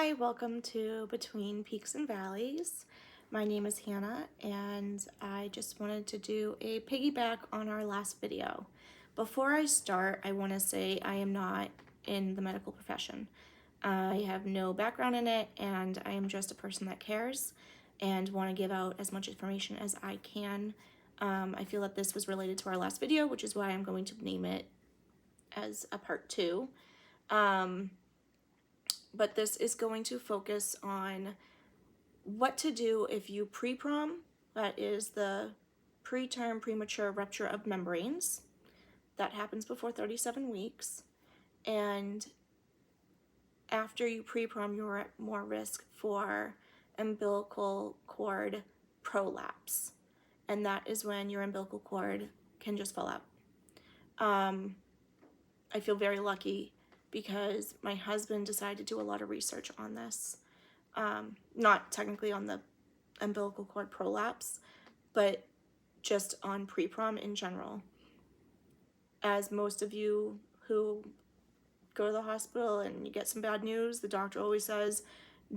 Hi, welcome to Between Peaks and Valleys. My name is Hannah and I just wanted to do a piggyback on our last video. Before I start, I want to say I am not in the medical profession. I have no background in it and I am just a person that cares and want to give out as much information as I can. I feel that this was related to our last video, which is why I'm going to name it as a part 2. But this is going to focus on what to do if you pre-PROM, that is the preterm premature rupture of membranes. That happens before 37 weeks. And after you pre-PROM, you're at more risk for umbilical cord prolapse. And that is when your umbilical cord can just fall out. I feel very lucky because my husband decided to do a lot of research on this. Not technically on the umbilical cord prolapse, but just on pre-PROM in general. As most of you who go to the hospital and you get some bad news, the doctor always says,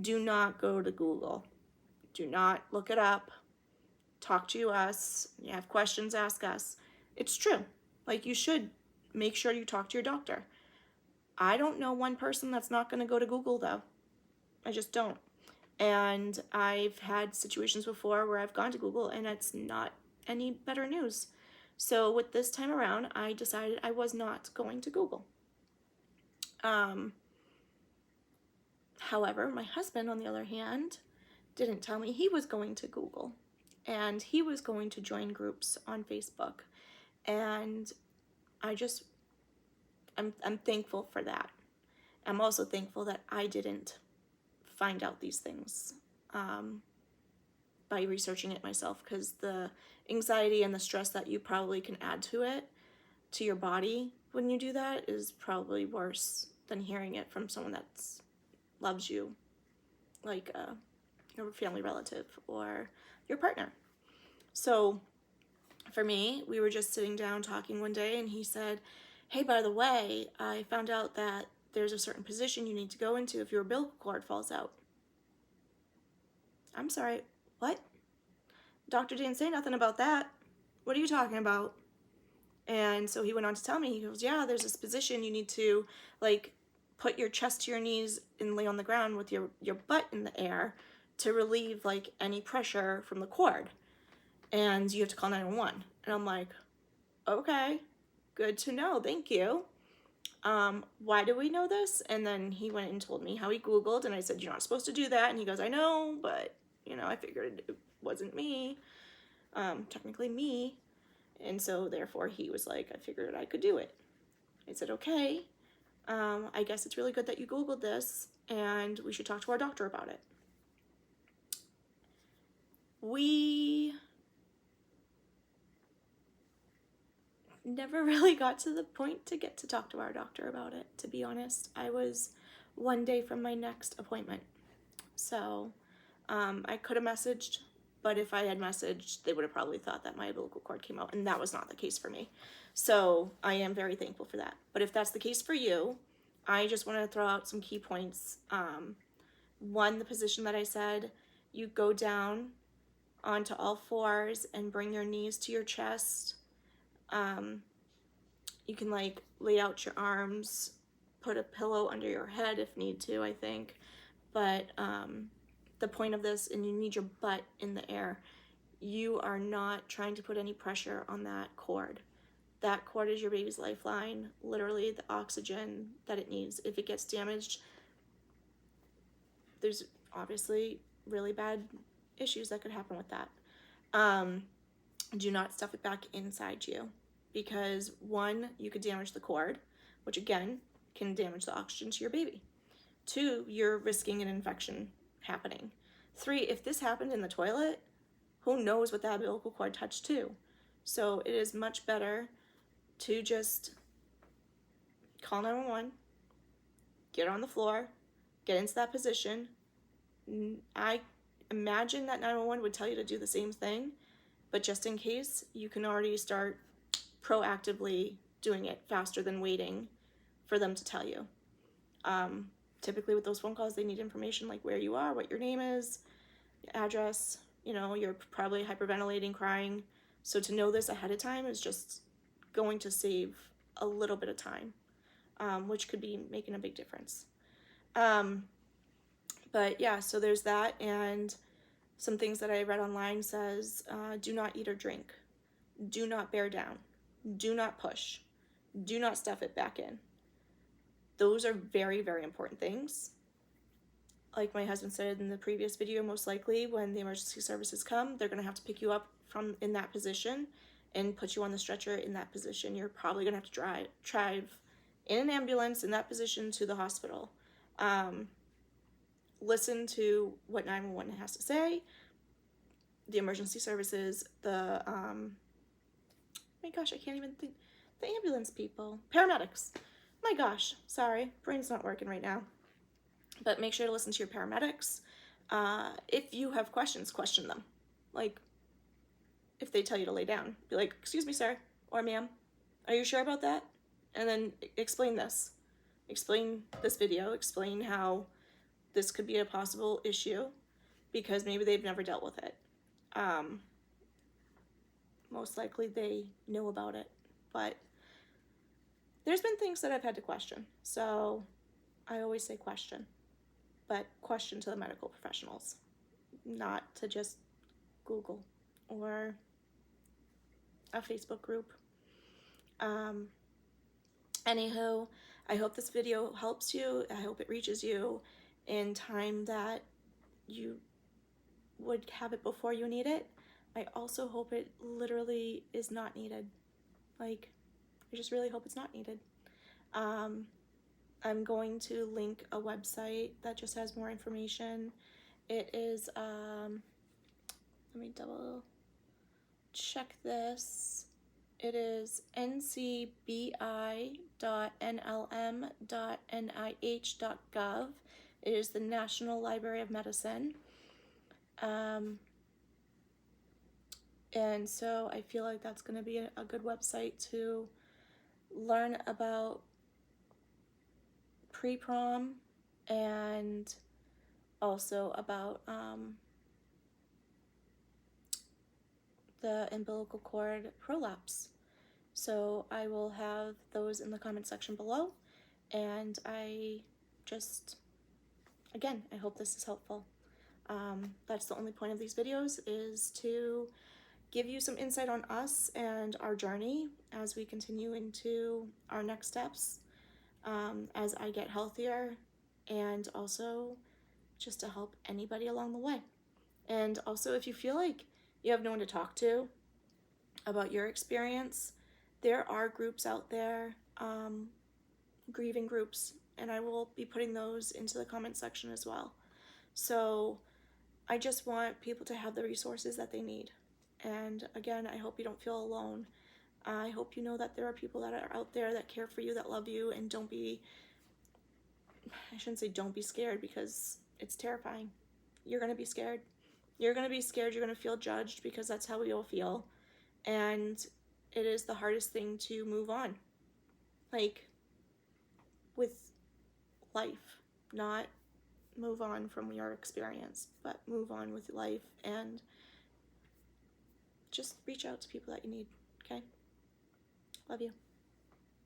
do not go to Google. Do not look it up. Talk to us. You have questions, ask us. It's true. Like, you should make sure you talk to your doctor. I don't know one person that's not going to go to Google, though. I just don't. And I've had situations before where I've gone to Google and it's not any better news. So with this time around, I decided I was not going to Google. However, my husband, on the other hand, didn't tell me he was going to Google. And he was going to join groups on Facebook. And I'm thankful for that. I'm also thankful that I didn't find out these things by researching it myself, because the anxiety and the stress that you probably can add to it, to your body when you do that, is probably worse than hearing it from someone that loves you, like your family relative or your partner. So for me, we were just sitting down talking one day and he said, hey, by the way, I found out that there's a certain position you need to go into if your umbilical cord falls out. I'm sorry, what? Doctor didn't say nothing about that. What are you talking about? And so he went on to tell me, he goes, yeah, there's this position you need to, like, put your chest to your knees and lay on the ground with your butt in the air to relieve, like, any pressure from the cord. And you have to call 911. And I'm like, okay, good to know, thank you. Why do we know this? And then he went and told me how he Googled, and I said, you're not supposed to do that. And he goes, I know, but, you know, I figured it wasn't me, technically me. And so therefore he was like, I figured I could do it. I said, okay, I guess it's really good that you Googled this, and we should talk to our doctor about it. We never really got to the point to get to talk to our doctor about it, to be honest. I was one day from my next appointment. So I could have messaged, but if I had messaged, they would have probably thought that my umbilical cord came out, and that was not the case for me. So I am very thankful for that. But if that's the case for you, I just want to throw out some key points. One, the position that I said, you go down onto all fours and bring your knees to your chest. You can, like, lay out your arms, put a pillow under your head if need to, I think. But the point of this, and you need your butt in the air, you are not trying to put any pressure on that cord. That cord is your baby's lifeline, literally the oxygen that it needs. If it gets damaged, there's obviously really bad issues that could happen with that. Do not stuff it back inside you, because one, you could damage the cord, which again can damage the oxygen to your baby. Two, you're risking an infection happening. Three, if this happened in the toilet, who knows what that umbilical cord touched too. So it is much better to just call 911, get on the floor, get into that position. I imagine that 911 would tell you to do the same thing, but just in case, you can already start proactively doing it faster than waiting for them to tell you. typically with those phone calls, they need information like where you are, what your name is, your address. You know, you're probably hyperventilating, crying. So to know this ahead of time is just going to save a little bit of time, which could be making a big difference. But yeah, so there's that, and some things that I read online says, do not eat or drink, do not bear down, do not push, do not stuff it back in. Those are very, very important things. Like my husband said in the previous video, most likely when the emergency services come, they're going to have to pick you up from in that position and put you on the stretcher in that position. You're probably going to have to drive in an ambulance in that position to the hospital. Listen to what 911 has to say, the emergency services, the, my gosh, I can't even think, the ambulance people, paramedics. My gosh, sorry, brain's not working right now. But make sure to listen to your paramedics. If you have questions, question them. Like, if they tell you to lay down, be like, excuse me, sir, or ma'am, are you sure about that? And then explain this. Explain this video, explain how this could be a possible issue, because maybe they've never dealt with it. Most likely they know about it, but there's been things that I've had to question. So I always say question, but question to the medical professionals, not to just Google or a Facebook group. Anywho, I hope this video helps you. I hope it reaches you in time that you would have it before you need it. I also hope it literally is not needed. Like, I just really hope it's not needed. I'm going to link a website that just has more information. It is, let me double check this. It is ncbi.nlm.nih.gov. It is the National Library of Medicine. And so I feel like that's going to be a good website to learn about PPROM and also about the umbilical cord prolapse. So I will have those in the comment section below, and I just, again, I hope this is helpful. That's the only point of these videos, is to give you some insight on us and our journey as we continue into our next steps, as I get healthier, and also just to help anybody along the way. And also, if you feel like you have no one to talk to about your experience, there are groups out there, grieving groups, and I will be putting those into the comment section as well. So I just want people to have the resources that they need. And again, I hope you don't feel alone. I hope you know that there are people that are out there that care for you, that love you, and don't be, I shouldn't say don't be scared, because it's terrifying. You're going to be scared. You're going to be scared. You're going to feel judged, because that's how we all feel. And it is the hardest thing to move on. Like, with life, not move on from your experience, but move on with life, and just reach out to people that you need, okay? Love you.